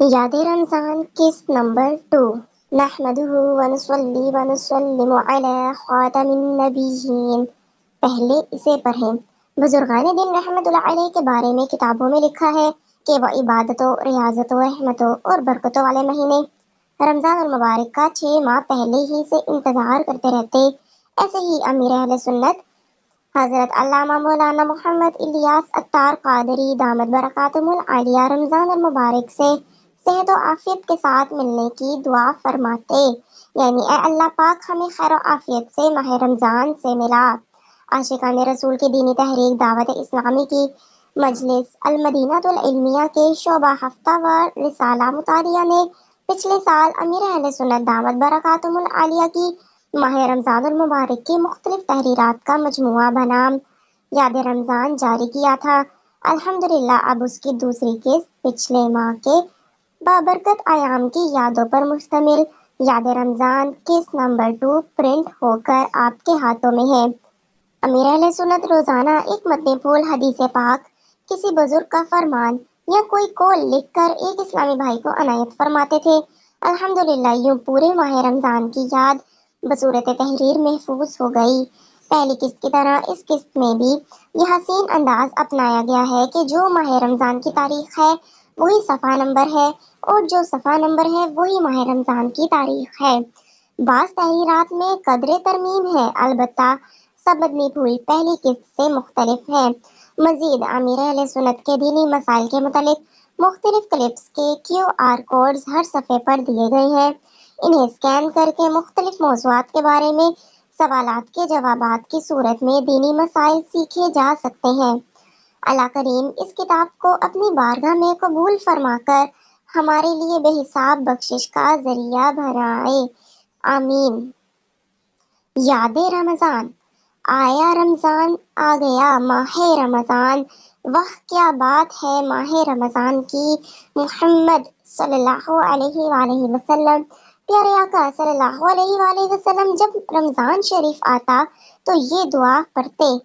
याद रमज़ान किस्त नंबर 2। नहमदुहु व नुसल्ली व नुसल्लिमु अला खातमिन नबिय्यीन। पहले इसे पढ़ें। बुजुर्गान दिन रहमतुल्लाह अलैह के बारे में किताबों में लिखा है कि वह इबादतों, रियाजतों, रहमतों और बरकतों वाले महीने रमज़ान और मुबारक का 6 माह पहले ही से इंतजार करते रहते। ऐसे ही अमीर अहले सुन्नत हजरत अल्लामा मौलाना मोहम्मद इलियास अत्तार कादरी दामद बरकातुहुल आलिया रमज़ान और मुबारक से सेहत और आफियत के साथ मिलने की दुआ फरमाते, यानी ए अल्लाह पाक हमें खैर और आफियत से माह रमज़ान से मिला। आशिकान रसूल की दीनी तहरीक दावत इस्लामी की मजलिस अल मदीनातुल इल्मिया के शोबा हफ्तावार रिसाला मुतालिया ने पिछले साल अमीर अहले सुन्नत दामद बरकातुहुल आलिया की माह रमज़ान और मुबारक की मुख्तलिफ तहरीरात का मजमुआ बनाम याद रमज़ान जारी किया था। अल्हम्दुलिल्लाह अब उसकी दूसरी किस्त पिछले माह के बाबरकत आयाम की यादों पर मुश्तमिल याद रमज़ान किस्त नंबर 2 प्रिंट होकर आपके हाथों में है। अमीर अहले सुन्नत रोजाना एक मतनी फूल हदीस पाक, किसी बुजुर्ग का फरमान या कोई कौल लिखकर एक इस्लामी भाई को अनायत फरमाते थे। अल्हम्दुलिल्लाह यूं पूरे माह रमज़ान की याद बसूरत तहरीर महफूज हो गई। पहली किस्त की तरह इस किस्त में भी यह हसीन अंदाज अपनाया गया है कि जो माह रमज़ान की तारीख है वही सफ़ा नंबर है और जो सफ़ा नंबर है वही माह रमज़ान की तारीख है। बाज़ तहरीरात में कदरे तरमीम है, अलबत्ता सब मदनी फूल पहली किस्त से मुख्तलिफ है। मजीद आमिर अहले सुन्नत के दीनी मसाइल के मुतालिक मुख्तलिफ क्लिप्स के QR कोड्स हर सफ़े पर दिए गए हैं। इन्हें स्कैन करके मुख्तलिफ मौज़ूआत के बारे में सवालात के जवाबात की सूरत में दीनी मसाइल सीखे जा सकते हैं। अल्लाह करीम इस किताब को अपनी बारगाह में कबूल फरमाकर हमारे लिए बेहिसाब बख्शिश का जरिया बनाए, आमीन। याद रमज़ान। आया रमज़ान, आ गया माह रमज़ान, वाह क्या बात है माह रमज़ान की। मुहम्मद सल्लल्लाहु अलैहि वसल्लम, प्यारे आका सल्लल्लाहु अलैहि वसल्लम जब रमज़ान शरीफ आता तो ये दुआ पढ़ते।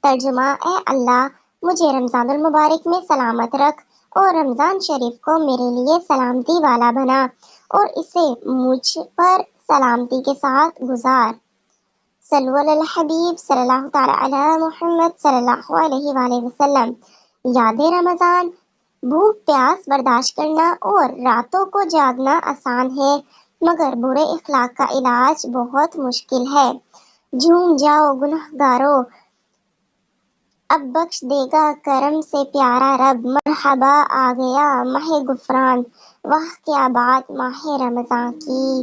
तर्जुमा, ए अल्लाह मुझे रमज़ानुल मुबारक में सलामत रख और रमज़ान शरीफ को मेरे लिए सलामती वाला बना और इसे मुझ पर सलामती के साथ गुजार। सल्लु अलल हबीब सल्लल्लाहु तआला अला मुहम्मद सल्लल्लाहु अलैहि वसल्लम। याद रमज़ान। भूख प्यास बर्दाश्त करना और रातों को जागना आसान है, मगर बुरे इखलाक का इलाज बहुत मुश्किल है। झूम जाओ गुनहगारों, अब बख्श देगा करम से प्यारा रब। मरहबा आ गया माह गुफरान, वाह क्या बात माह रमज़ान की।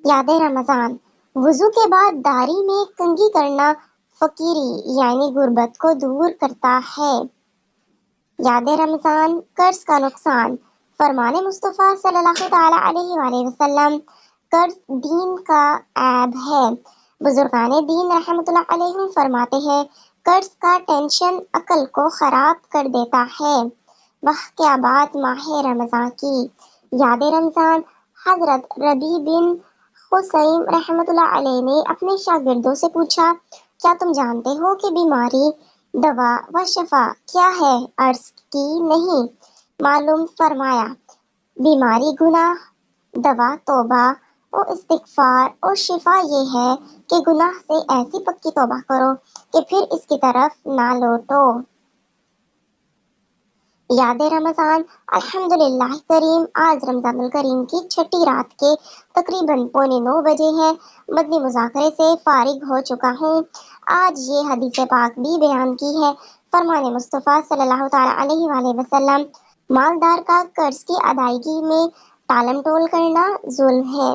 याद रमज़ान। वुजू के बाद दाढ़ी में कंघी करना फकीरी यानी गुर्बत को दूर करता है। याद रमज़ान। कर्ज का नुकसान। फरमाने मुस्तफ़ा सल्लल्लाहु तआला अलैहि वसल्लम, कर्ज दीन का ऐब है। बुजुर्गाने दीन रहमतुल्लाह अलैहिम फरमाते हैं, कर्ज का टेंशन अकल को खराब कर देता है। वाह क्या बात माह रमज़ान की। याद रमज़ान। हजरत रबी बिन हुसैन रहमतुल्लाह अलैह ने अपने शागिर्दों से पूछा, क्या तुम जानते हो कि बीमारी दवा व शफा क्या है? अर्ज की नहीं। मालूम फरमाया, बीमारी गुनाह, दवा तौबा और इस्तिगफार और शिफा ये है कि गुनाह से ऐसी पक्की तौबा करो कि फिर इसकी तरफ ना लौटो। याद रमज़ान। अल्हम्दुलिल्लाह करीम, आज रमज़ानुल करीम की छठी रात के तकरीबन 8:45 बजे हैं। मदनी मुज़ाकरे से फारिग हो चुका हूँ। आज ये हदीस पाक भी बयान की है। फरमाने मुस्तफ़ा सल्लल्लाहु तआला अलैहि वसल्लम, मालदार का कर्ज की अदायगी में टालम टोल करना जुल्म है।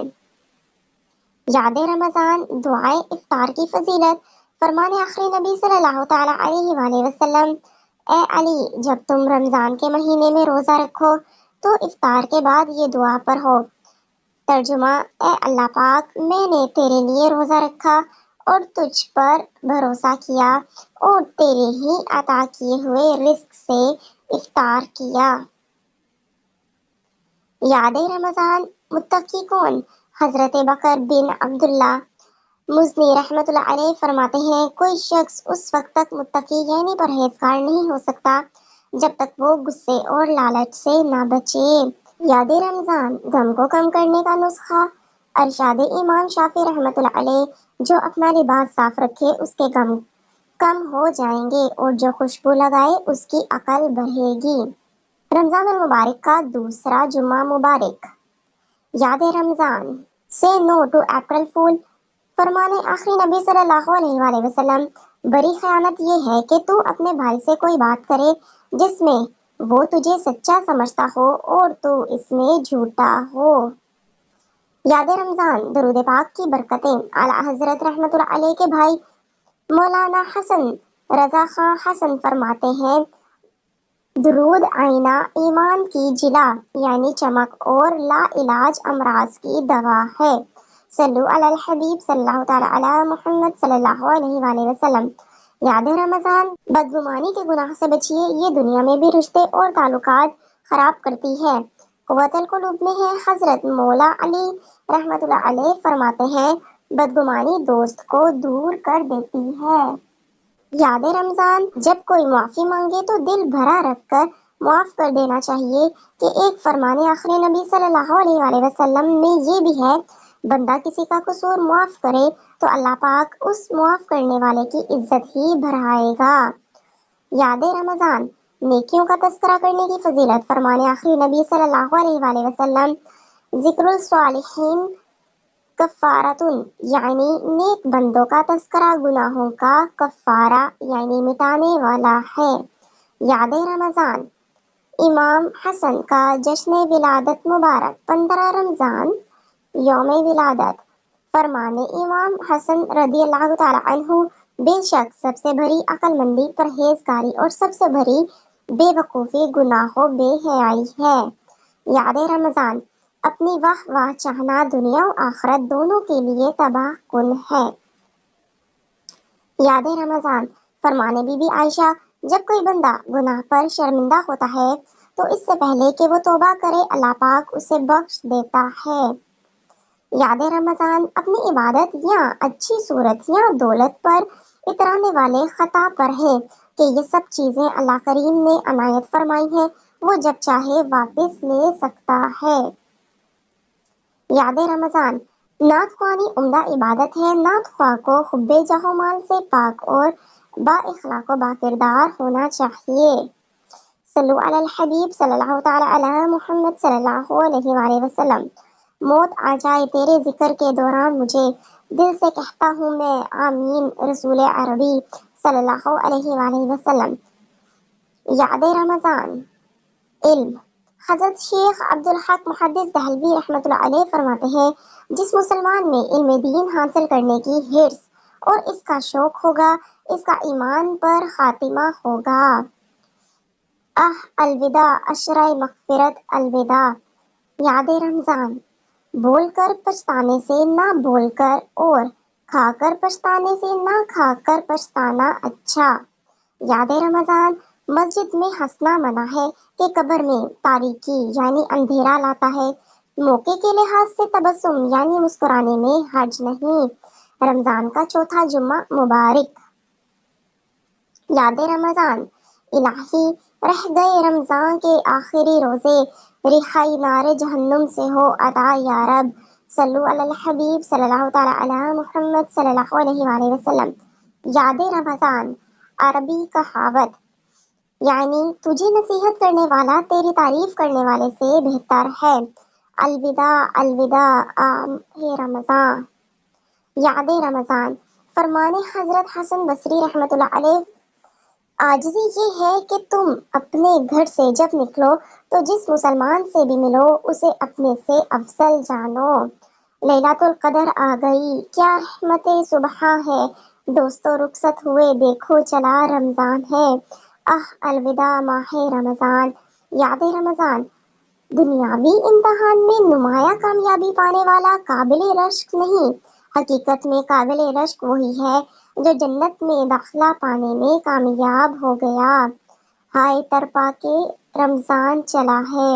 याद रमज़ान। दुआए इफ्तार की फजीलत। फरमाने आखिरी नबी सल्लल्लाहु तआला अलैहि वसल्लम, ए अली जब तुम रमज़ान के महीने में रोज़ा रखो तो इफ्तार के बाद ये दुआ पढ़ो। तर्जुमा, ए अल्लाह पाक मैंने तेरे लिए रोज़ा रखा और तुझ पर भरोसा किया और तेरे ही अता किए हुए रिस्क से इफ्तार किया। याद रमज़ान। मुत्तकी कौन? हजरत बकर बिन अब्दुल्ला मुज़नी रहमतुल्लाह अलैह फरमाते हैं, कोई शख्स उस वक्त तक मुत्तकी यानी परहेजगार नहीं हो सकता जब तक वो गुस्से और लालच से ना बचे। याद रमज़ान गम को कम करने का नुस्खा। अरशाद इमाम शाफी रहमतुल्लाह अलैह, जो अपना लिबास साफ रखे उसके गम कम हो जाएंगे और जो खुशबू लगाए उसकी अकल बढ़ेगी। रमज़ान अल मुबारक का दूसरा जुम्मा मुबारक। याद रमज़ान से नो टू अप्रैल फूल। फरमाने आखिरी नबी सल्लल्लाहु अलैहि वसल्लम, बड़ी खयानत ये है कि तू अपने भाई से कोई बात करे जिसमें वो तुझे सच्चा समझता हो और तू इसमें झूठा हो। याद रमज़ान दरूद पाक की बरकतें। आला हजरत रहमतुल्लाह अलैह के भाई मौलाना हसन रजा खां हसन फरमाते हैं, दुरूद आईना ईमान की जिला यानी चमक और ला इलाज अमराज की दवा है। सल्लु अलल हबीब सल्लल्लाहु तआला अला मुहम्मद सल्लल्लाहु अलैहि वसल्लम। याद है रमजान बदगुमानी के गुनाह से बचिए, ये दुनिया में भी रिश्ते और ताल्लुकात खराब करती है। कुव्वतुल कुलूब में है हजरत मौला अली रहमतुल्लाह अलैह फरमाते हैं, बदगुमानी दोस्त को दूर कर देती है। याद रमजान जब कोई माफी मांगे तो दिल भरा रखकर माफ कर देना चाहिए कि एक फरमाने आखिरी नबी सल्लल्लाहु अलैहि वसल्लम में ये भी है, बंदा किसी का कसूर माफ करे तो अल्लाह पाक उस माफ करने वाले की इज्जत ही बढ़ाएगा। याद रमजान नेकियों का तस्करा करने की फजीलत। फरमाने आखिरी नबी सल्लल्लाहु अलैहि वसल्लम, जिक्रुल सालिहीन कफ़ारतुन, यानी नेक बंदों का तस्करा गुनाहों का कफ़ारा यानी मिटाने वाला है। याद रमज़ान इमाम हसन का जश्न विलादत मुबारक। 15 रमज़ान यौम विलादत। फरमाने इमाम हसन रदियल्लाहु ताला अन्हु, बेशक सबसे बड़ी अक्लमंदी परहेजगारी और सबसे बड़ी बेवकूफ़ी गुनाहों बेहयाई है। याद रमज़ान अपनी वाह वाह चाहना दुनिया और आखिरत दोनों के लिए तबाह कुन है। याद रमज़ान फरमाने बीबी आयशा, जब कोई बंदा गुनाह पर शर्मिंदा होता है तो इससे पहले कि वो तौबा करे अल्लाह पाक उसे बख्श देता है। याद रमज़ान अपनी इबादत या अच्छी सूरत या दौलत पर इतराने वाले खता पर है कि ये सब चीज़ें अल्लाह करीम ने अनायत फरमाई है, वो जब चाहे वापस ले सकता है। याद रमज़ान नात ख्वानी उम्दा इबादत है। नात ख्वाह को हुब्बे जाहो माल से पाक और बाइखलाक व बाकिरदार होना चाहिए। सल्लु अलल हबीब सल्लल्लाहु ताला अला मुहम्मद सल्लल्लाहु अलैहि वसल्लम। मौत आ जाए तेरे जिक्र के दौरान मुझे, दिल से कहता हूँ मैं आमीन रसूल अरबी सल्लल्लाहु अलैहि वसल्लम। याद रमज़ान इल्म। हजरत शेख अब्दुल हक मुहद्दिस दहलवी रहमतुल्लाह अलैह फरमाते हैं, जिस मुसलमान में इल्म दीन हासिल करने की हिर्स और इसका शौक होगा, इसका ईमान पर खातिमा होगा। अलविदा अशराए मगफिरत अलविदा। याद रमज़ान बोलकर पछताने से ना बोलकर और खाकर पछताने से ना खाकर पछताना अच्छा। याद रमज़ान मस्जिद में हंसना मना है कि कब्र में तारीकी यानी अंधेरा लाता है। मौके के लिहाज से तबस्सुम यानी मुस्कुराने में हर्ज नहीं। रमज़ान का चौथा जुम्मा मुबारक। याद रमज़ान इलाही रह गए रमज़ान के आखिरी रोज़े, रिहाई नारे जहन्नुम से हो अता या रब। सल्लु अलल हबीब सल्लल्लाहु ताला अला मुहम्मद सल्लल्लाहु अलैहि वसल्लम। याद रमज़ान अरबी कहावत यानी तुझे नसीहत करने वाला तेरी तारीफ करने वाले से बेहतर है। अलविदा अलविदा हे रमज़ान। याद रमज़ान फरमाने हजरत हसन बसरी रहमतुल्लाह अलैह, आजिज़ी ये है कि तुम अपने घर से जब निकलो तो जिस मुसलमान से भी मिलो उसे अपने से अफजल जानो। लैलातुल कदर आ गई, क्या रहमते सुबह है, दोस्तों रुखसत हुए देखो चला रमज़ान है। अलविदा माहे रमज़ान। याद रमज़ान दुनियावी इम्तहान में नुमाया कामयाबी पाने वाला काबिल रश्क नहीं, हकीकत में काबिल रश्क वही है जो जन्नत में दाखिला पाने में कामयाब हो गया। हाय तरपा के रमज़ान चला है।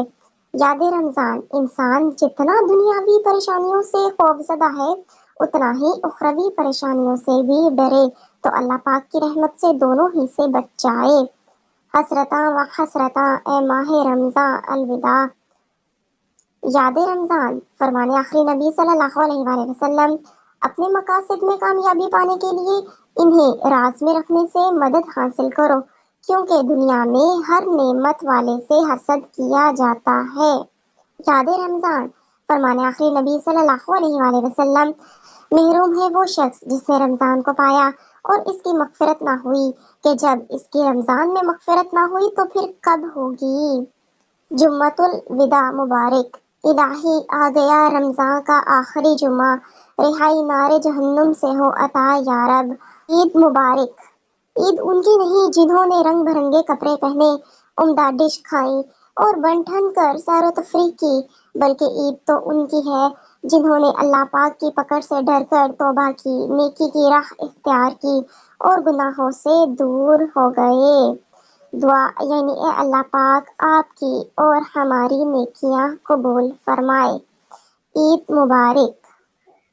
याद रमज़ान इंसान जितना दुनियावी परेशानियों से खौफजदा है उतना ही उखरवी परेशानियों से भी डरे तो अल्लाह पाक की रहमत से दोनों ही से बच जाए। हसरता व हसरता ए माहे रमज़ान अलविदा। याद रमज़ान फरमाने आखिरी नबी सल्लल्लाहु अलैहि वसल्लम अपने मकासद में कामयाबी पाने के लिए इन्हें राज में रखने से मदद हासिल करो, क्योंकि दुनिया में हर नेमत वाले से हसद किया जाता है। याद रमज़ान फरमाने आखिरी नबी सल्लल्लाहु अलैहि वसल्लम महरूम है वो शख्स जिसने रमज़ान को पाया और इसकी मग़फ़िरत ना हुई, कि जब इसकी रमज़ान में मग़फ़िरत ना हुई तो फिर कब होगी। जुम्मतुल विदा मुबारक। इलाही आ गया रमज़ान का आखिरी जुम्मा, रिहाई नारे जहन्नुम से हो अता या रब। ईद मुबारक। ईद उनकी नहीं जिन्होंने रंग बिरंगे कपड़े पहने, उम्दा डिश खाई और बन ठन कर सैरो तफरीह की, बल्कि ईद तो उनकी है जिन्होंने अल्लाह पाक की पकड़ से डर कर तौबा की, नेकी की राह इख्तियार की और गुनाहों से दूर हो गए। दुआ यानी ए अल्लाह पाक आपकी और हमारी नेकियां कबूल फरमाए। ईद मुबारक।